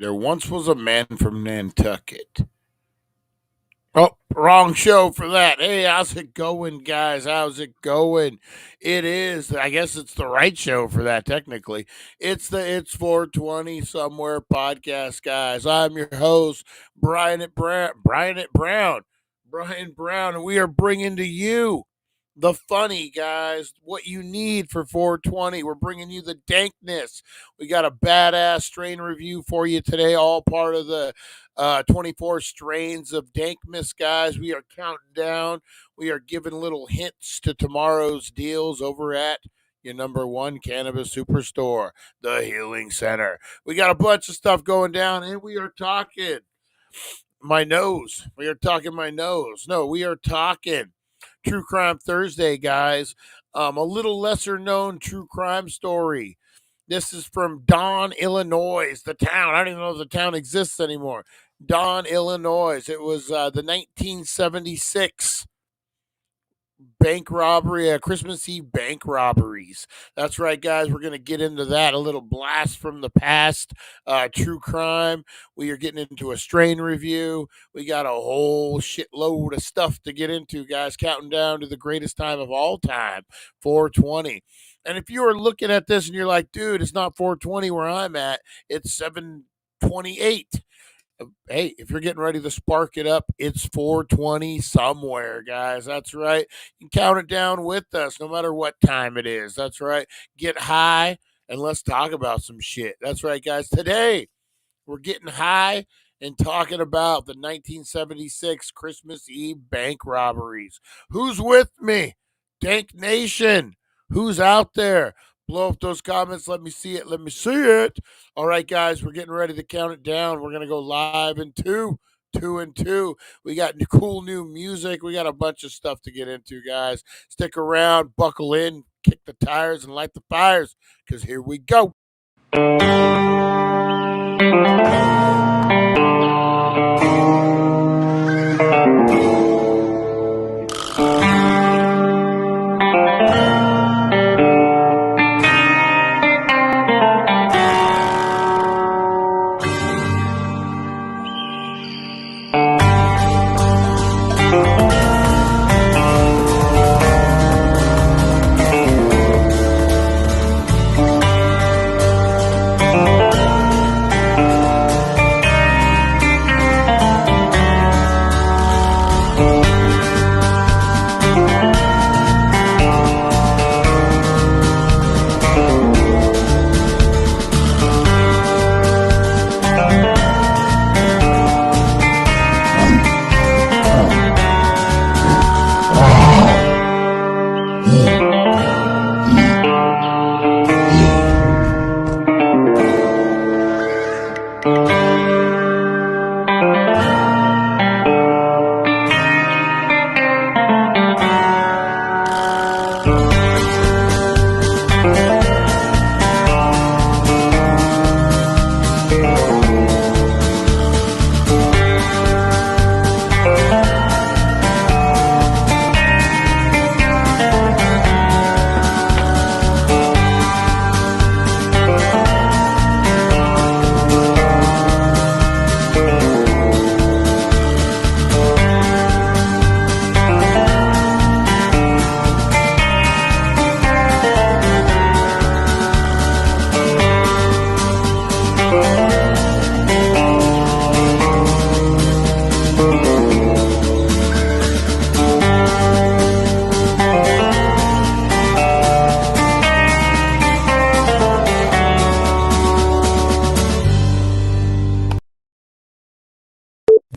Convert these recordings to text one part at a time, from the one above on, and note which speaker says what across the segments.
Speaker 1: There once was a man from Nantucket. Oh, wrong show for that. Hey, how's it going, guys? How's it going? It is. I guess it's the right show for that, technically. It's the It's 420 Somewhere podcast, guys. I'm your host, Brian Brown, and we are bringing to you the funny, guys, what you need for 420. We're bringing you the dankness. We got a badass strain review for you today, all part of the 24 strains of dankness, guys. We are counting down. We are giving little hints to tomorrow's deals over at your number one cannabis superstore, the Healing Center. We got a bunch of stuff going down, and we are talking my nose. We are talking my nose. No, we are talking True Crime Thursday, guys. A little lesser known true crime story. This is from Don, Illinois, the town. I don't even know if the town exists anymore. Don, Illinois. It was the 1976 bank robbery, Christmas Eve bank robberies. That's right, guys. We're going to get into that. A little blast from the past, true crime. We are getting into a strain review. We got a whole shitload of stuff to get into, guys. Counting down to the greatest time of all time, 420. And if you are looking at this and you're like, dude, it's not 420 where I'm at, it's 728. Hey, if you're getting ready to spark it up, it's 420 somewhere, guys. That's right. You can count it down with us no matter what time it is. That's right. Get high and let's talk about some shit. That's right, guys. Today, we're getting high and talking about the 1976 Christmas Eve bank robberies. Who's with me? Dank Nation. Who's out there? Blow up those comments. Let me see it. Let me see it. All right, guys, we're getting ready to count it down. We're going to go live in two and two. We got cool new music. We got a bunch of stuff to get into, guys. Stick around, buckle in, kick the tires, and light the fires, because here we go.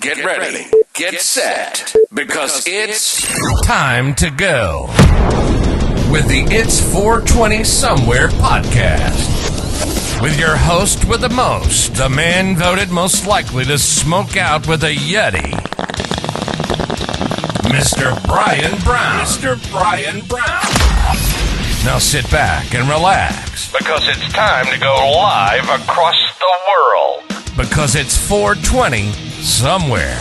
Speaker 2: Get ready, get set, because it's
Speaker 3: time to go with the It's 420 Somewhere podcast. With your host with the most, the man voted most likely to smoke out with a Yeti, Mr. Brian Brown. Mr. Brian Brown. Now sit back and relax,
Speaker 2: because it's time to go live across the world.
Speaker 3: Because it's 420 Somewhere.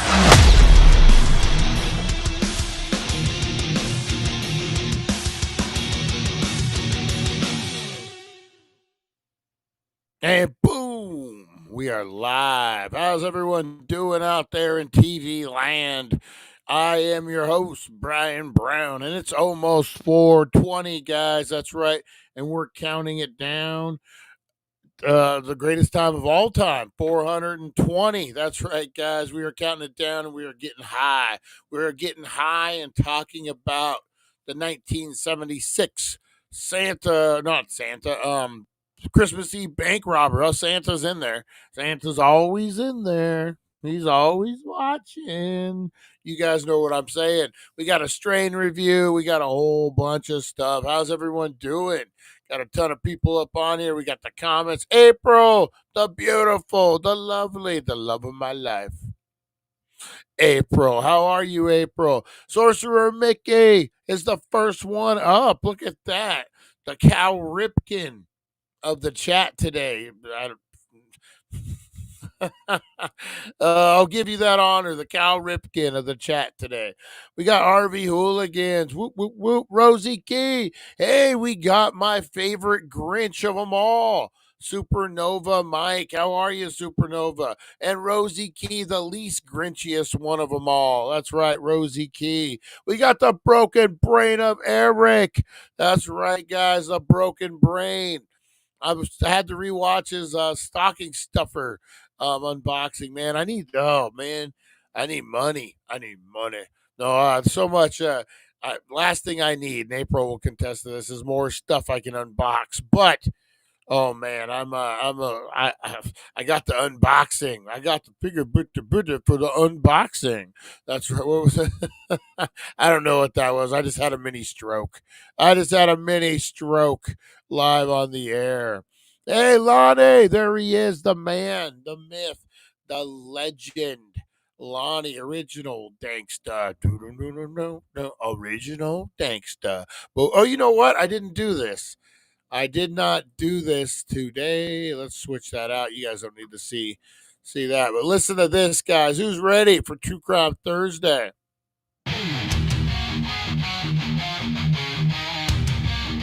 Speaker 1: And boom, We are live. How's everyone doing out there in TV land? I am your host, Brian Brown, and it's almost 420, guys. That's right. And we're counting it down. The greatest time of all time, 420. That's right, guys. We are counting it down and we are getting high. We are getting high and talking about the 1976 Christmas Eve Bank Robbery. Oh, Santa's in there. Santa's always in there. He's always watching. You guys know what I'm saying. We got a strain review. We got a whole bunch of stuff. How's everyone doing? Got a ton of people up on here. We got the comments. April, the beautiful, the lovely, the love of my life. April, how are you, April? Sorcerer Mickey is the first one up. Look at that. The Cal Ripken of the chat today. I'll give you that honor, the Cal Ripken of the chat today. We got RV Hooligans, whoop, whoop, whoop, Rosie Key. Hey, we got my favorite Grinch of them all, Supernova Mike. How are you, Supernova? And Rosie Key, the least Grinchiest one of them all. That's right, Rosie Key. We got the broken brain of Eric. That's right, guys, the broken brain. I had to rewatch his stocking stuffer unboxing. Man, I need money. I need money. No, so much. Last thing I need, and April will contest to this, is more stuff I can unbox. But oh man, I got the unboxing. I got the bigger for the unboxing. That's right. What was it? I don't know what that was. I just had a mini stroke. Live on the air. Hey, Lonnie, there he is, the man, the myth, the legend. Lonnie, original Danksta. No, original Danksta. But, oh, you know what? I didn't do this. I did not do this today. Let's switch that out. You guys don't need to see that. But listen to this, guys. Who's ready for True Crime Thursday?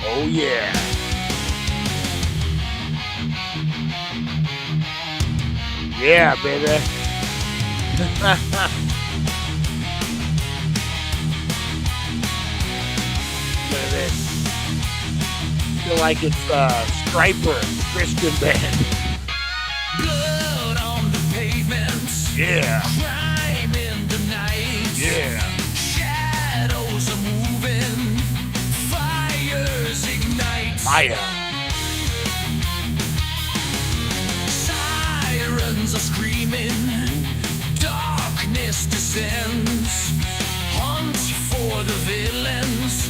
Speaker 1: Oh, yeah. Yeah, baby. Look at this. Feel like it's Striper, Christian band.
Speaker 4: Blood on the pavement.
Speaker 1: Yeah.
Speaker 4: Crime in the night.
Speaker 1: Yeah.
Speaker 4: Shadows are moving. Fires ignite.
Speaker 1: Fire.
Speaker 4: Sirens are screaming. Darkness descends. Hunt for the villains.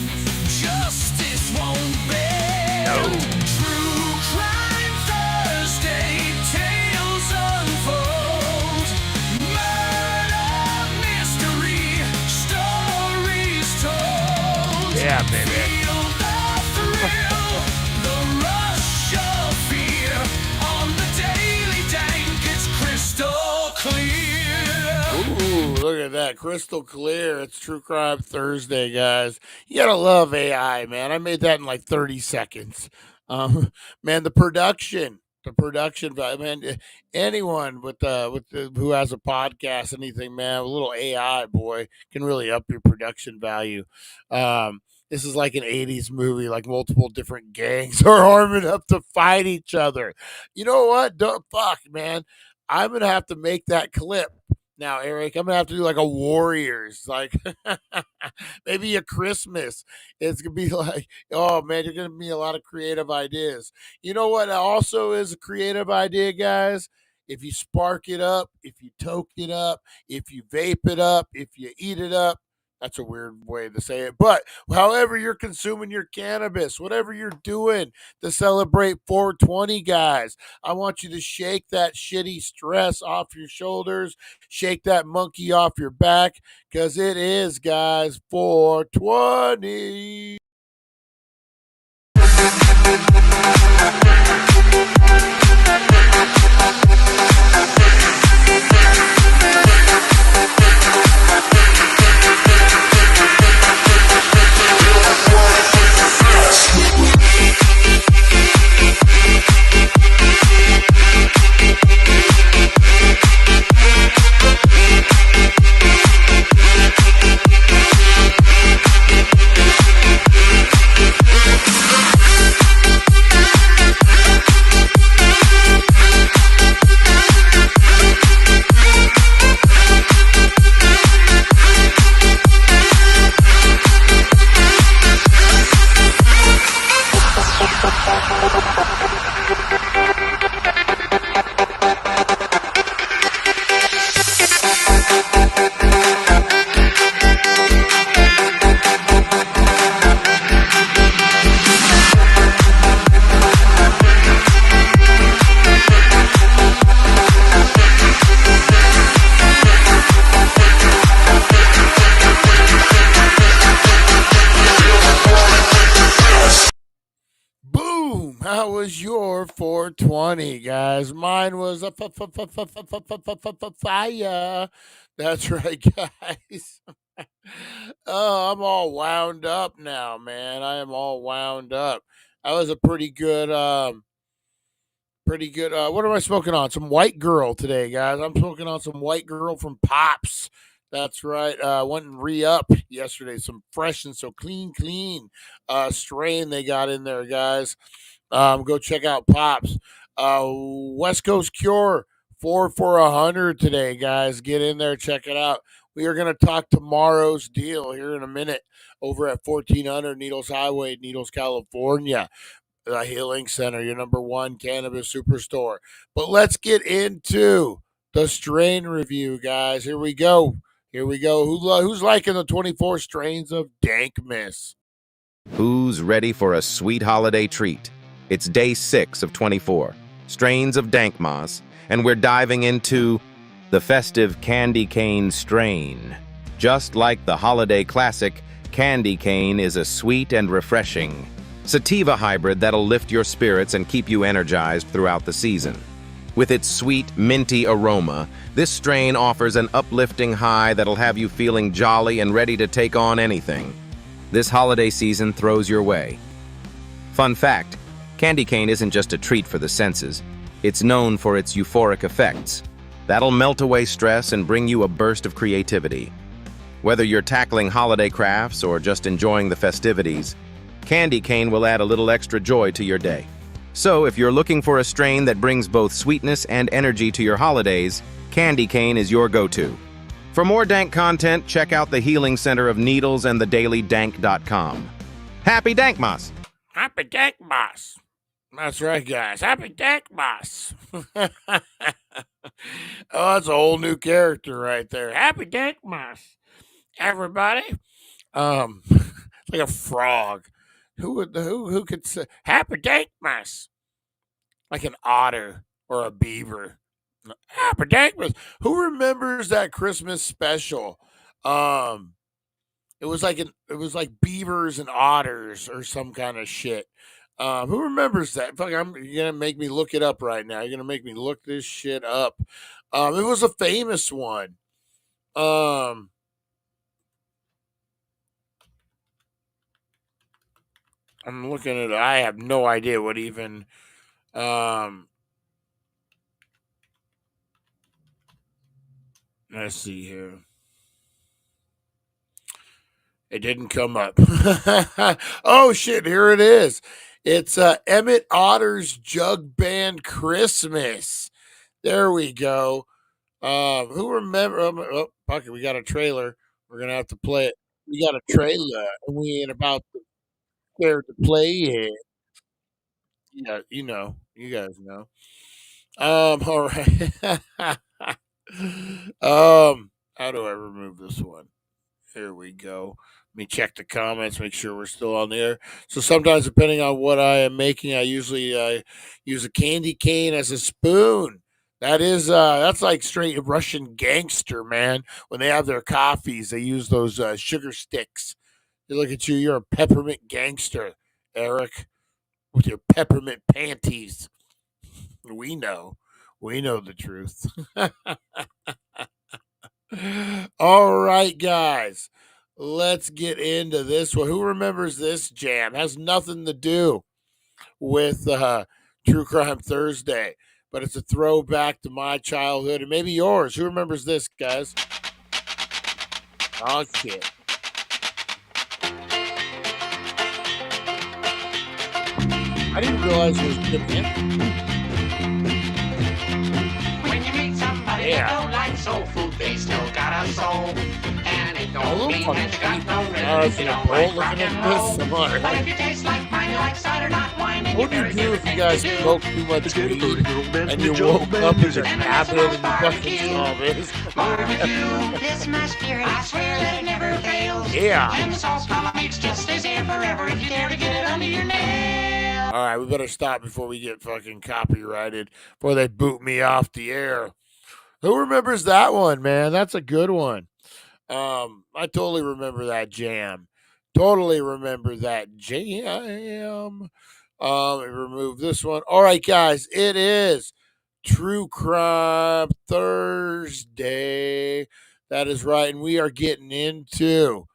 Speaker 4: Justice won't bend.
Speaker 1: No.
Speaker 4: True Crime Thursday. Tales unfold. Murder mystery. Stories told.
Speaker 1: Yeah, baby.
Speaker 4: Feel the thrill. The rush of fear. On the Daily Dank, it's crystal clear.
Speaker 1: Ooh, look at that. Crystal clear. It's True Crime Thursday, guys. You gotta love AI, man. I made that in like 30 seconds. Man, the production, man. Anyone who has a podcast, anything, man, a little AI, boy, can really up your production value. This is like an 80s movie, like multiple different gangs are arming up to fight each other. You know what? Fuck, man. I'm gonna have to make that clip. Now, Eric, I'm gonna have to do like a Warriors, like maybe a Christmas. It's gonna be like, oh man, you're gonna be a lot of creative ideas. You know what also is a creative idea, guys? If you spark it up, if you toke it up, if you vape it up, if you eat it up. That's a weird way to say it. But however you're consuming your cannabis, whatever you're doing to celebrate 420, guys, I want you to shake that shitty stress off your shoulders, shake that monkey off your back, because it is, guys, 420. 420, guys. Mine was a fire. That's right, guys. Oh, I'm all wound up now, man. I am all wound up. That was a pretty good. What am I smoking on? Some White Girl today, guys. I'm smoking on some White Girl from Pops. That's right. Went and re-up yesterday. Some fresh and so clean strain they got in there, guys. Go check out Pops. West Coast Cure, 4 for $100 today, guys. Get in there, check it out. We are going to talk tomorrow's deal here in a minute over at 1400 Needles Highway, Needles, California. The Healing Center, your number one cannabis superstore. But let's get into the strain review, guys. Here we go. Who's liking the 24 strains of Dank Miss?
Speaker 5: Who's ready for a sweet holiday treat? It's day 6 of 24, strains of Dank Moss, and we're diving into the festive candy cane strain. Just like the holiday classic, candy cane is a sweet and refreshing sativa hybrid that'll lift your spirits and keep you energized throughout the season. With its sweet, minty aroma, this strain offers an uplifting high that'll have you feeling jolly and ready to take on anything this holiday season throws your way. Fun fact, candy cane isn't just a treat for the senses. It's known for its euphoric effects. That'll melt away stress and bring you a burst of creativity. Whether you're tackling holiday crafts or just enjoying the festivities, candy cane will add a little extra joy to your day. So if you're looking for a strain that brings both sweetness and energy to your holidays, candy cane is your go-to. For more Dank content, check out the Healing Center of Needles and thedailydank.com. Happy Dankmas!
Speaker 1: Happy Dankmas. That's right, guys. Happy Dankmas. Oh, that's a whole new character right there. Happy Dankmas. Everybody. Like a frog. Who could say Happy Dankmas? Like an otter or a beaver. Happy Dankmas. Who remembers that Christmas special? It was like beavers and otters or some kind of shit. Who remembers that? Fuck, you're gonna make me look it up right now. You're gonna make me look this shit up. It was a famous one. I'm looking at it. I have no idea what even. Let's see here. It didn't come up. Oh shit! Here it is. It's Emmett Otter's Jug Band Christmas. There we go. Who remember? Fuck it, we got a trailer. We're gonna have to play it. We got a trailer, and we ain't about to scared to play it. Yeah, you guys know. All right. How do I remove this one? Here we go. Let me check the comments, make sure we're still on the air. So sometimes, depending on what I am making, I usually use a candy cane as a spoon. That's like straight Russian gangster, man. When they have their coffees, they use those sugar sticks. They look at you, you're a peppermint gangster, Eric, with your peppermint panties. We know the truth. All right, guys, let's get into this one. Who remembers this jam? Has nothing to do with True Crime Thursday, but it's a throwback to my childhood and maybe yours. Who remembers this, guys? Oh, shit. I didn't realize it was Jim Henson.
Speaker 6: When you meet somebody that don't like soul food, they still got a soul. And it don't mean that you got no rhythm if you don't like rock and roll. But if you taste like mine, you like cider, not wine, and
Speaker 1: What do you do if you guys smoke too much weed and you woke up as a habit and you fucking saw this?
Speaker 6: barbecue is my spirit. I swear that it never fails.
Speaker 1: Yeah.
Speaker 6: And the sauce mama makes just stays here forever if you dare to get it under your nail.
Speaker 1: All right, we better stop before we get fucking copyrighted, before they boot me off the air. Who remembers that one, man? That's a good one. I totally remember that jam. Totally remember that jam. Let me remove this one. All right, guys, it is True Crime Thursday. That is right, and we are getting into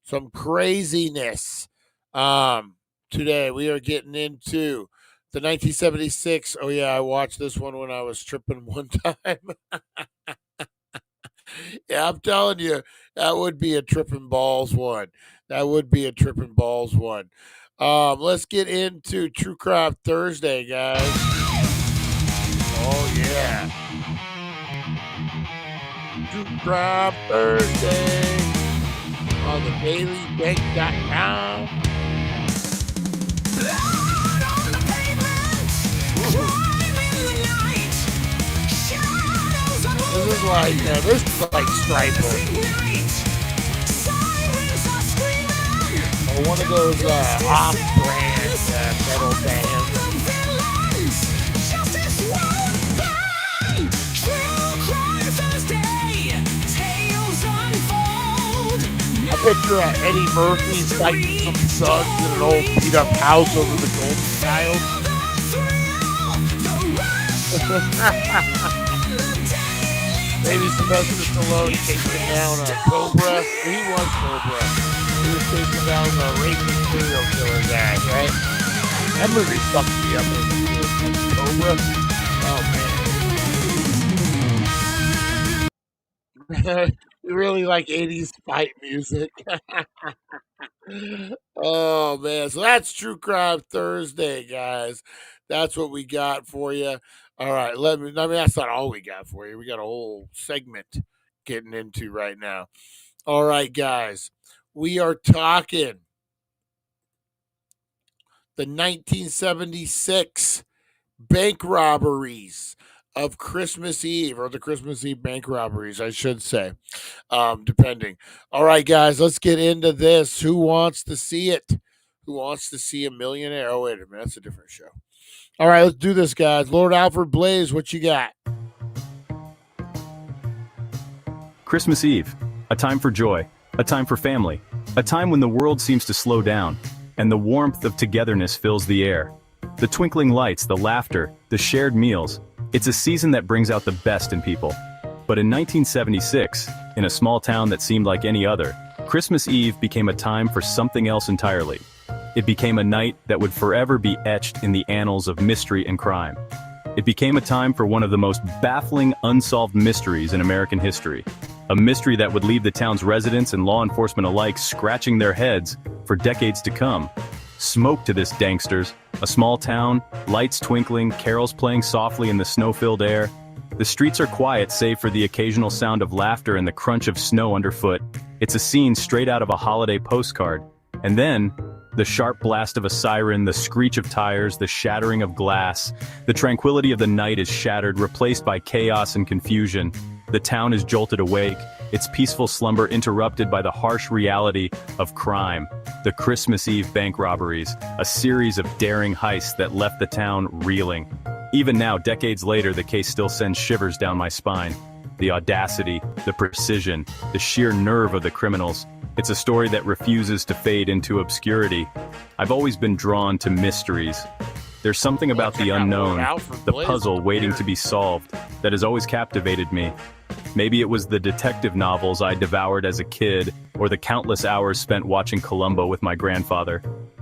Speaker 1: some craziness. Today we are getting into the 1976. Oh yeah, I watched this one when I was tripping one time. Yeah, I'm telling you, that would be a tripping balls one. That would be a tripping balls one. Let's get into True Crime Thursday, guys. Oh yeah, True Crime Thursday on the dailybank.com. This is like Striper. Or one of those off-brand metal bands. I picture Eddie Murphy fighting some thugs in an old beat-up house over the Golden Child. Maybe Sylvester Stallone chasing down a Cobra. He was Cobra. He was chasing down a raping serial killer guy, right? That movie fucked me up as a kid. Cobra. Oh man. We really like 80s fight music. Oh man. So that's True Crime Thursday, guys. That's what we got for you. All right, that's not all we got for you. We got a whole segment getting into right now. All right, guys. We are talking the 1976 bank robberies of Christmas Eve, or the Christmas Eve bank robberies, I should say, depending. All right, guys, let's get into this. Who wants to see it? Who wants to see a millionaire? Oh, wait a minute. That's a different show. All right, let's do this, guys. Lord Alfred Blaze, what you got?
Speaker 7: Christmas Eve, a time for joy, a time for family, a time when the world seems to slow down, and the warmth of togetherness fills the air. The twinkling lights, the laughter, the shared meals. It's a season that brings out the best in people. But in 1976, in a small town that seemed like any other, Christmas Eve became a time for something else entirely. It became a night that would forever be etched in the annals of mystery and crime. It became a time for one of the most baffling unsolved mysteries in American history. A mystery that would leave the town's residents and law enforcement alike scratching their heads for decades to come. Smoke to this, Danksters. A small town, lights twinkling, carols playing softly in the snow-filled air. The streets are quiet save for the occasional sound of laughter and the crunch of snow underfoot. It's a scene straight out of a holiday postcard. And then, the sharp blast of a siren, the screech of tires, the shattering of glass. The tranquility of the night is shattered, replaced by chaos and confusion. The town is jolted awake, its peaceful slumber interrupted by the harsh reality of crime. The Christmas Eve Bank Robberies, a series of daring heists that left the town reeling. Even now, decades later, the case still sends shivers down my spine. The audacity, the precision, the sheer nerve of the criminals. It's a story that refuses to fade into obscurity. I've always been drawn to mysteries. There's something about the unknown, the puzzle waiting to be solved, that has always captivated me. Maybe it was the detective novels I devoured as a kid, or the countless hours spent watching Columbo with my grandfather.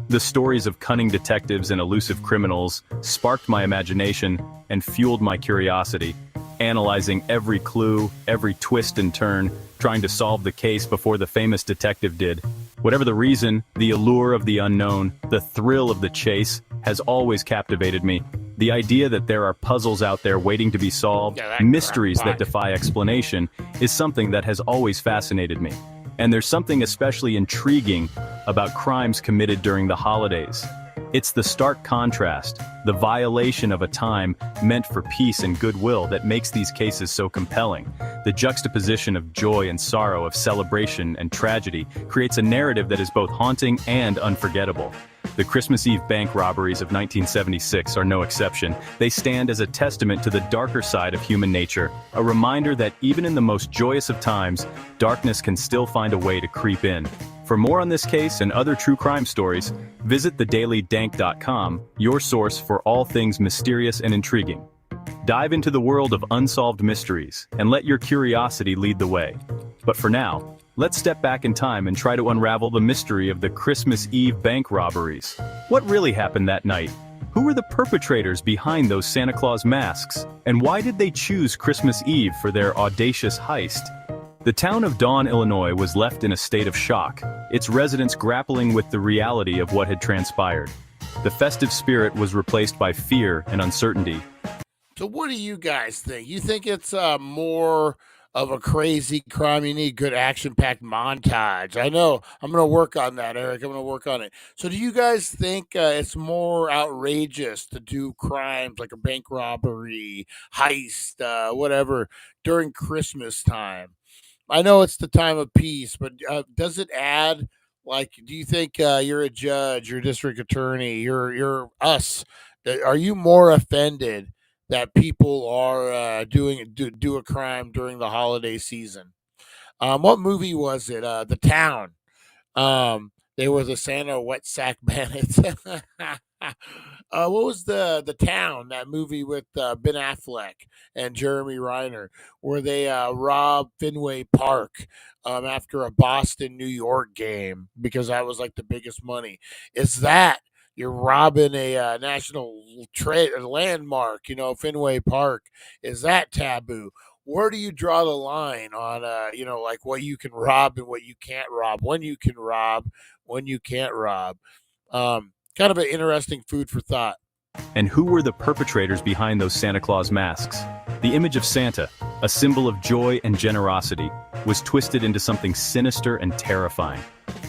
Speaker 7: The stories of cunning detectives and elusive criminals sparked my imagination and fueled my curiosity, analyzing every clue, every twist and turn, trying to solve the case before the famous detective did. Whatever the reason, the allure of the unknown, the thrill of the chase, has always captivated me. The idea that there are puzzles out there waiting to be solved, mysteries that defy explanation, is something that has always fascinated me. And there's something especially intriguing about crimes committed during the holidays. It's the stark contrast, the violation of a time meant for peace and goodwill that makes these cases so compelling. The juxtaposition of joy and sorrow, of celebration and tragedy, creates a narrative that is both haunting and unforgettable. The Christmas Eve bank robberies of 1976 are no exception. They stand as a testament to the darker side of human nature, a reminder that even in the most joyous of times, darkness can still find a way to creep in. For more on this case and other true crime stories, visit thedailydank.com, your source for all things mysterious and intriguing. Dive into the world of unsolved mysteries and let your curiosity lead the way. But for now, let's step back in time and try to unravel the mystery of the Christmas Eve bank robberies. What really happened that night? Who were the perpetrators behind those Santa Claus masks? And why did they choose Christmas Eve for their audacious heist? The town of Dawn, Illinois was left in a state of shock, its residents grappling with the reality of what had transpired. The festive spirit was replaced by fear and uncertainty.
Speaker 1: So what do you guys think? You think it's more of a crazy crime? You need good action-packed montage. I know. I'm going to work on that, Eric. I'm going to work on it. So do you guys think it's more outrageous to do crimes like a bank robbery, heist, whatever, during Christmas time? I know it's the time of peace, but does it add, like, do you think you're a judge, your district attorney, you're us? Are you more offended that people are do a crime during the holiday season? What movie was it? The Town. They were the Santa wet sack bandits. What was the Town? That movie with Ben Affleck and Jeremy Renner, where they robbed Fenway Park after a Boston New York game because that was like the biggest money. Is that you're robbing a national trade landmark? Fenway Park. Is that taboo? Where do you draw the line on like what you can rob and what you can't rob, when you can rob, when you can't rob? Kind of an interesting food for thought.
Speaker 7: And who were the perpetrators behind those Santa Claus masks? The image of Santa, a symbol of joy and generosity, was twisted into something sinister and terrifying.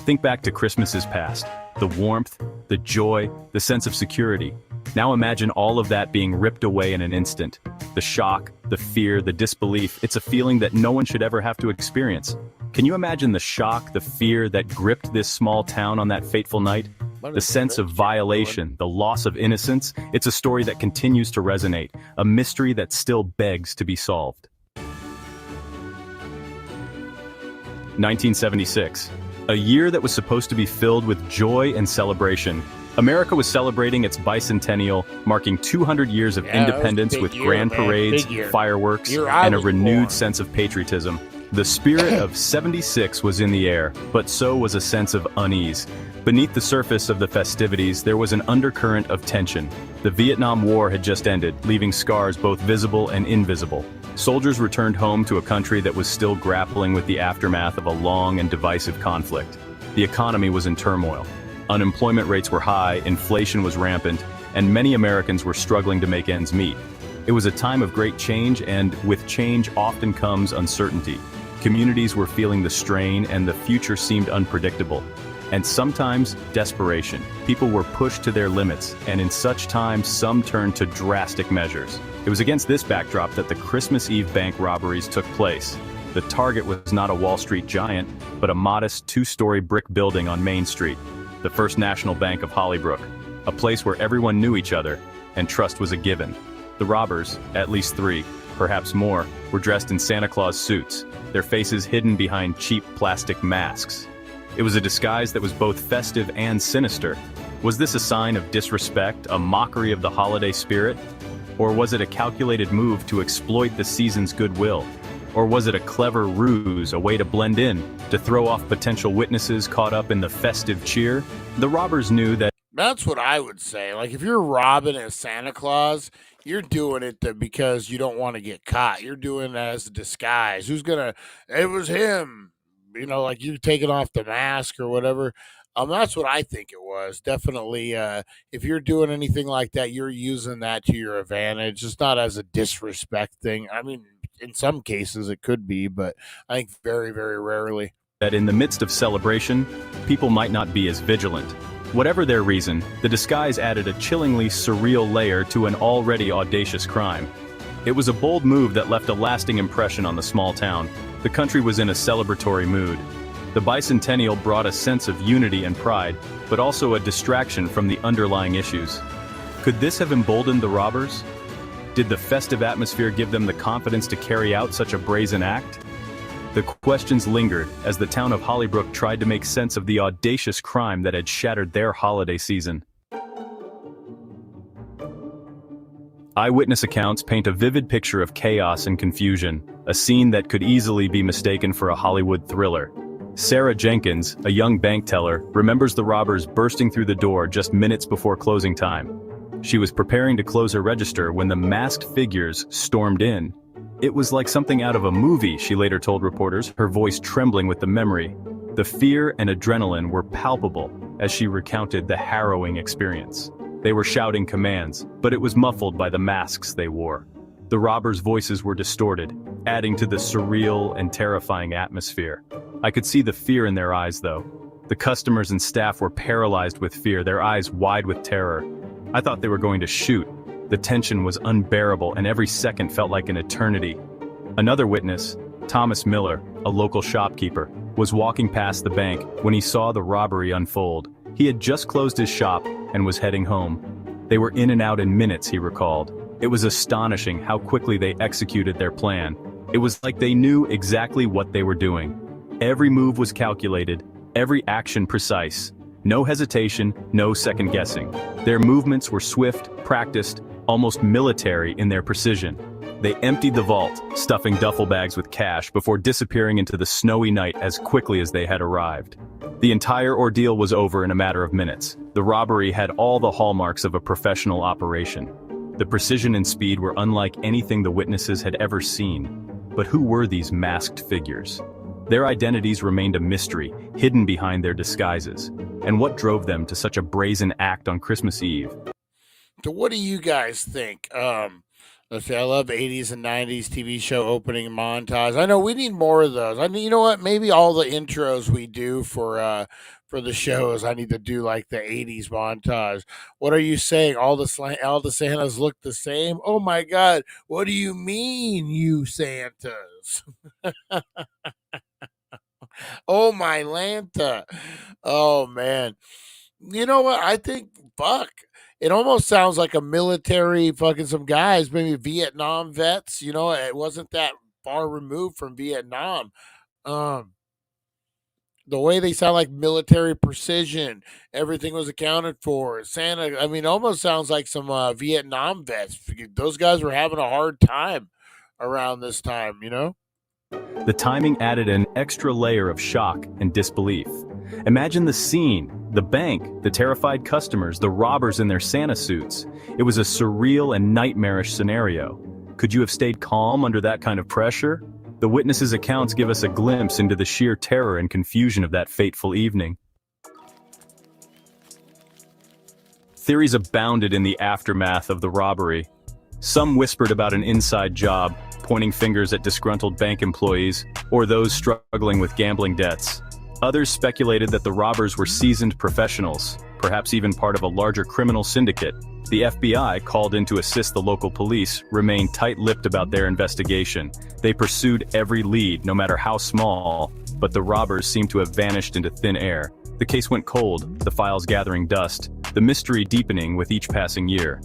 Speaker 7: Think back to Christmases past. The warmth, the joy, the sense of security. Now imagine all of that being ripped away in an instant. The shock, the fear, the disbelief, it's a feeling that no one should ever have to experience. Can you imagine the shock, the fear that gripped this small town on that fateful night? The sense of violation, the loss of innocence, it's a story that continues to resonate, a mystery that still begs to be solved. 1976. A year that was supposed to be filled with joy and celebration. America was celebrating its bicentennial, marking 200 years of independence with grand parades, fireworks, and a renewed sense of patriotism. The spirit of '76 was in the air, but so was a sense of unease. Beneath the surface of the festivities, there was an undercurrent of tension. The Vietnam War had just ended, leaving scars both visible and invisible. Soldiers returned home to a country that was still grappling with the aftermath of a long and divisive conflict. The economy was in turmoil. Unemployment rates were high, inflation was rampant, and many Americans were struggling to make ends meet. It was a time of great change, and with change often comes uncertainty. Communities were feeling the strain, and the future seemed unpredictable. And sometimes desperation. People were pushed to their limits, and in such times some turned to drastic measures. It was against this backdrop that the Christmas Eve bank robberies took place. The target was not a Wall Street giant, but a modest two-story brick building on Main Street, the First National Bank of Hollybrook, a place where everyone knew each other, and trust was a given. The robbers, at least 3, perhaps more, were dressed in Santa Claus suits, their faces hidden behind cheap plastic masks. It was a disguise that was both festive and sinister. Was this a sign of disrespect, a mockery of the holiday spirit? Or was it a calculated move to exploit the season's goodwill? Or was it a clever ruse, a way to blend in, to throw off potential witnesses caught up in the festive cheer? The robbers knew that.
Speaker 1: That's what I would say. Like, if you're robbing as Santa Claus, you're doing it because you don't want to get caught. You're doing it as a disguise. It was him. Like you taking off the mask or whatever. That's what I think it was. Definitely, if you're doing anything like that, you're using that to your advantage. It's not as a disrespect thing. I mean, in some cases it could be, but I think very, very rarely.
Speaker 7: That in the midst of celebration, people might not be as vigilant. Whatever their reason, the disguise added a chillingly surreal layer to an already audacious crime. It was a bold move that left a lasting impression on the small town. The country was in a celebratory mood. The bicentennial brought a sense of unity and pride, but also a distraction from the underlying issues. Could this have emboldened the robbers? Did the festive atmosphere give them the confidence to carry out such a brazen act? The questions lingered as the town of Hollybrook tried to make sense of the audacious crime that had shattered their holiday season. Eyewitness accounts paint a vivid picture of chaos and confusion, a scene that could easily be mistaken for a Hollywood thriller. Sarah Jenkins, a young bank teller, remembers the robbers bursting through the door just minutes before closing time. She was preparing to close her register when the masked figures stormed in. It was like something out of a movie, she later told reporters, her voice trembling with the memory. The fear and adrenaline were palpable as she recounted the harrowing experience. They were shouting commands, but it was muffled by the masks they wore. The robbers' voices were distorted, adding to the surreal and terrifying atmosphere. I could see the fear in their eyes, though. The customers and staff were paralyzed with fear, their eyes wide with terror. I thought they were going to shoot. The tension was unbearable, and every second felt like an eternity. Another witness, Thomas Miller, a local shopkeeper, was walking past the bank when he saw the robbery unfold. He had just closed his shop and was heading home. They were in and out in minutes, he recalled. It was astonishing how quickly they executed their plan. It was like they knew exactly what they were doing. Every move was calculated, every action precise. No hesitation, no second guessing. Their movements were swift, practiced, almost military in their precision. They emptied the vault, stuffing duffel bags with cash before disappearing into the snowy night as quickly as they had arrived. The entire ordeal was over in a matter of minutes. The robbery had all the hallmarks of a professional operation. The precision and speed were unlike anything the witnesses had ever seen. But who were these masked figures? Their identities remained a mystery, hidden behind their disguises. And what drove them to such a brazen act on Christmas Eve?
Speaker 1: So what do you guys think? Let's see, I love 80s and 90s TV show opening montage. I know we need more of those. I mean, you know what? Maybe all the intros we do for the shows, I need to do like the 80s montage. What are you saying? All the Santas look the same? Oh my God. What do you mean, you Santas? Oh my Lanta. Oh man. You know what? I think fuck. It almost sounds like a military fucking some guys, maybe Vietnam vets, you know, it wasn't that far removed from Vietnam. Um the way they sound like military precision, everything was accounted for. Santa, I mean, almost sounds like some Vietnam vets. Those guys were having a hard time around this time, you know?
Speaker 7: The timing added an extra layer of shock and disbelief. Imagine the scene, the bank, the terrified customers, the robbers in their Santa suits. It was a surreal and nightmarish scenario. Could you have stayed calm under that kind of pressure? The witnesses' accounts give us a glimpse into the sheer terror and confusion of that fateful evening. Theories abounded in the aftermath of the robbery. Some whispered about an inside job, pointing fingers at disgruntled bank employees or those struggling with gambling debts. Others speculated that the robbers were seasoned professionals, perhaps even part of a larger criminal syndicate. The FBI, called in to assist the local police, remained tight-lipped about their investigation. They pursued every lead, no matter how small, but the robbers seemed to have vanished into thin air. The case went cold, the files gathering dust, the mystery deepening with each passing year.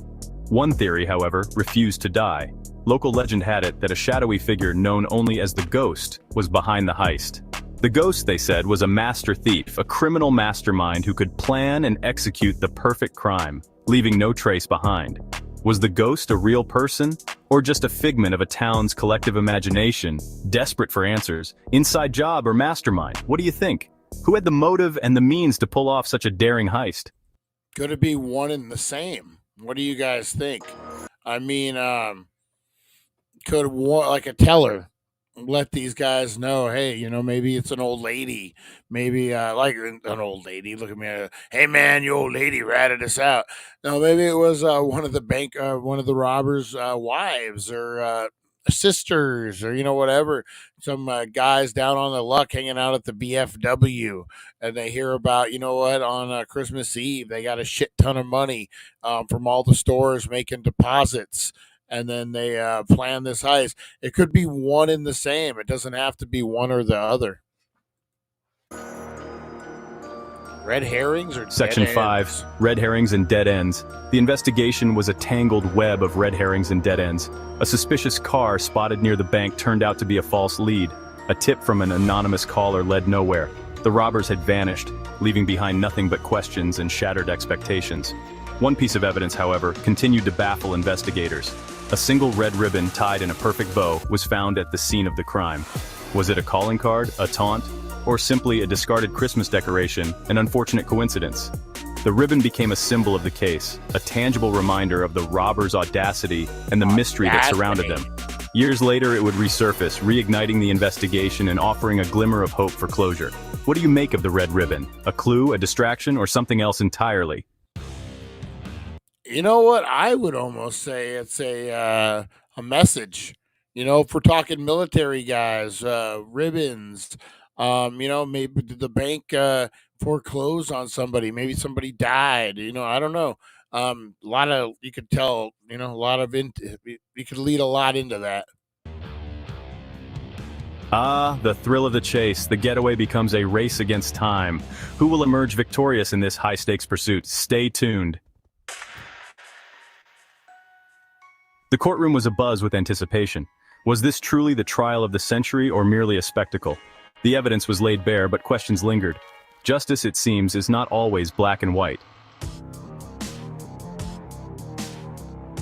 Speaker 7: One theory, however, refused to die. Local legend had it that a shadowy figure known only as the Ghost was behind the heist. The Ghost, they said, was a master thief, a criminal mastermind who could plan and execute the perfect crime, leaving no trace behind. Was the Ghost a real person, or just a figment of a town's collective imagination, desperate for answers? Inside job or mastermind? What do you think? Who had the motive and the means to pull off such a daring heist?
Speaker 1: Could it be one and the same? What do you guys think? I mean, could one, like a teller, let these guys know, hey, you know, maybe it's an old lady, maybe like an old lady. Look at me, hey man, you old lady ratted us out. No, maybe it was one of the robbers' wives or sisters or you know whatever. Some guys down on the luck hanging out at the BFW, and they hear about you know what on Christmas Eve they got a shit ton of money from all the stores making deposits. And then they plan this heist. It could be one and the same. It doesn't have to be one or the other. Red herrings or
Speaker 7: Section
Speaker 1: dead
Speaker 7: 5,
Speaker 1: ends?
Speaker 7: Red Herrings and Dead Ends. The investigation was a tangled web of red herrings and dead ends. A suspicious car spotted near the bank turned out to be a false lead. A tip from an anonymous caller led nowhere. The robbers had vanished, leaving behind nothing but questions and shattered expectations. One piece of evidence, however, continued to baffle investigators. A single red ribbon tied in a perfect bow was found at the scene of the crime. Was it a calling card, a taunt, or simply a discarded Christmas decoration, an unfortunate coincidence? The ribbon became a symbol of the case, a tangible reminder of the robbers' audacity and the mystery that surrounded them. Years later, it would resurface, reigniting the investigation and offering a glimmer of hope for closure. What do you make of the red ribbon? A clue, a distraction, or something else entirely?
Speaker 1: You know what? I would almost say it's a message. If we're talking military guys, ribbons, maybe did the bank foreclose on somebody? Maybe somebody died. I don't know. A lot of you could tell. A lot of you could lead a lot into that.
Speaker 7: Ah, the thrill of the chase. The getaway becomes a race against time. Who will emerge victorious in this high-stakes pursuit? Stay tuned. The courtroom was abuzz with anticipation. Was this truly the trial of the century or merely a spectacle? The evidence was laid bare, but questions lingered. Justice, it seems, is not always black and white.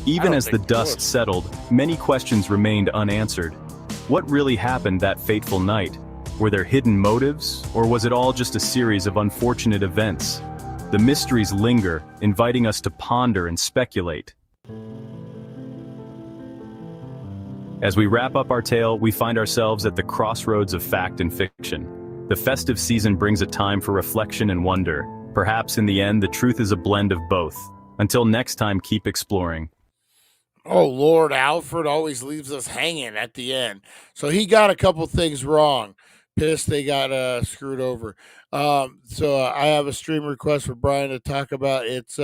Speaker 7: Even as the dust settled, many questions remained unanswered. What really happened that fateful night? Were there hidden motives, or was it all just a series of unfortunate events? The mysteries linger, inviting us to ponder and speculate. As we wrap up our tale, we find ourselves at the crossroads of fact and fiction. The festive season brings a time for reflection and wonder. Perhaps in the end, the truth is a blend of both. Until next time, keep exploring.
Speaker 1: Oh, Lord Alfred always leaves us hanging at the end. So he got a couple things wrong. Pissed they got screwed over. So I have a stream request for Brian to talk about. It's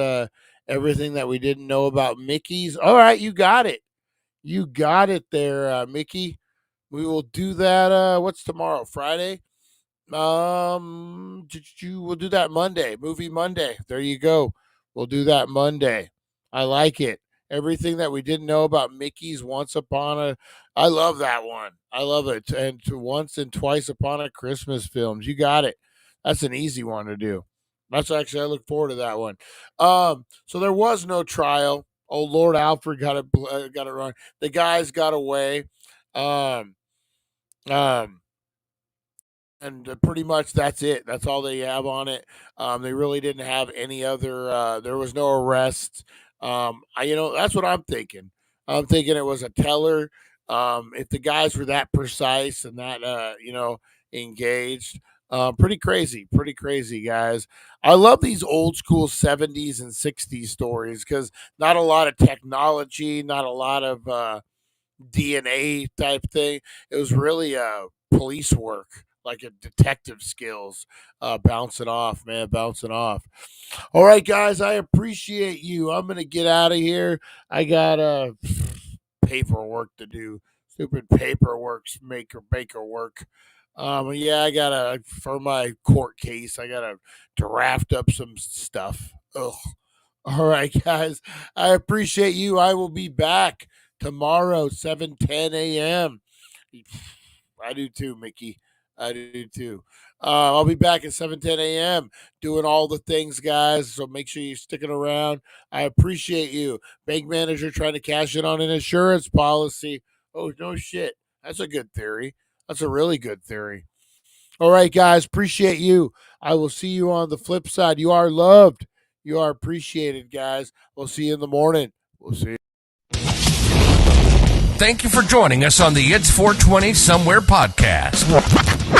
Speaker 1: everything that we didn't know about Mickey's. All right, you got it. You got it there, Mickey. We will do that. What's tomorrow? Friday? We'll do that Monday. Movie Monday. There you go. We'll do that Monday. I like it. Everything that we didn't know about Mickey's Once Upon a. I love that one. I love it. And to Once and Twice Upon a Christmas films. You got it. That's an easy one to do. That's actually I look forward to that one. So there was no trial. Oh, Lord Alfred got it wrong. The guys got away. Um, um, and pretty much that's it. That's all they have on it. They really didn't have any other. There was no arrest. That's what I'm thinking. I'm thinking it was a teller. If the guys were that precise and that, engaged, pretty crazy, guys. I love these old school 70s and 60s stories because not a lot of technology, not a lot of DNA type thing. It was really police work, like a detective skills, bouncing off, man, bouncing off. All right, guys, I appreciate you. I'm gonna get out of here. I got paperwork to do. Stupid paperwork, maker baker work. Yeah, I gotta for my court case. I gotta draft up some stuff. Ugh. All right, guys. I appreciate you. I will be back tomorrow, 7:10 a.m. I do too, Mickey. I do too. I'll be back at 7:10 a.m. doing all the things, guys. So make sure you're sticking around. I appreciate you. Bank manager trying to cash in on an insurance policy. Oh, no shit. That's a good theory. That's a really good theory. All right, guys. Appreciate you. I will see you on the flip side. You are loved. You are appreciated, guys. We'll see you in the morning. We'll see you.
Speaker 3: Thank you for joining us on the It's 420 Somewhere podcast.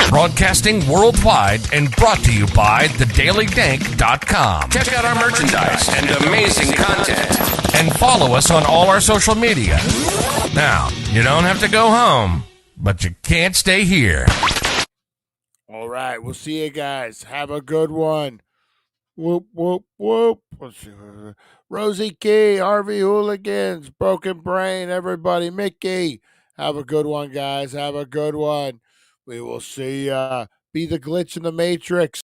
Speaker 3: Broadcasting worldwide and brought to you by thedailydank.com. Check out our merchandise and amazing content. And follow us on all our social media. Now, you don't have to go home, but you can't stay here.
Speaker 1: All right. We'll see you guys. Have a good one. Whoop, whoop, whoop. Let's see. Rosie Key, Harvey Hooligans, Broken Brain, everybody, Mickey. Have a good one, guys. Have a good one. We will see. Be the glitch in the Matrix.